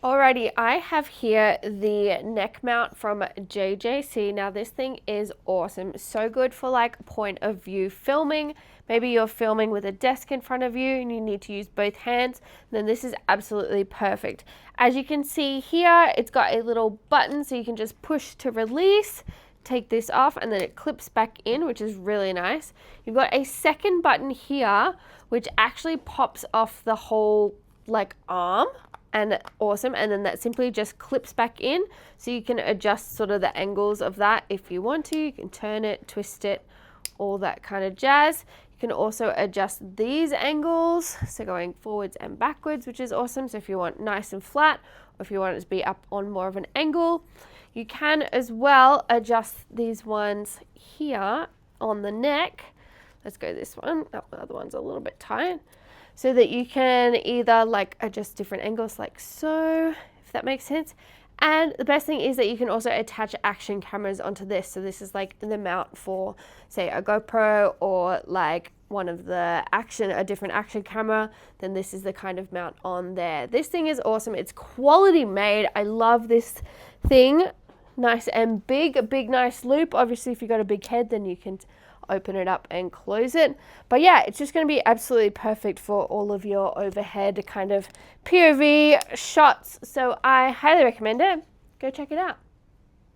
Alrighty, I have here the neck mount from JJC. Now this thing is awesome. So good for like point of view filming. Maybe you're filming with a desk in front of you and you need to use both hands. Then this is absolutely perfect. As you can see here, it's got a little button so you can just push to release. Take this off and then it clips back in, which is really nice. You've got a second button here, which actually pops off the whole like arm. And awesome, and then that simply just clips back in, so you can adjust sort of the angles of that if you want to. You can turn it, twist it, all that kind of jazz. You can also adjust these angles, so going forwards and backwards, which is awesome. So if you want nice and flat, or if you want it to be up on more of an angle, you can as well adjust these ones here on the neck. Let's go this one. Oh, the other one's a little bit tight. So that you can either like adjust different angles like so, if that makes sense. And the best thing is that you can also attach action cameras onto this. So this is like the mount for, say, a GoPro or like a different action camera. Then this is the kind of mount on there. This thing is awesome. It's quality made. I love this thing. Nice and big, a big nice loop. Obviously, if you've got a big head, then you can open it up and close it. But yeah, it's just going to be absolutely perfect for all of your overhead kind of POV shots. So I highly recommend it. Go check it out.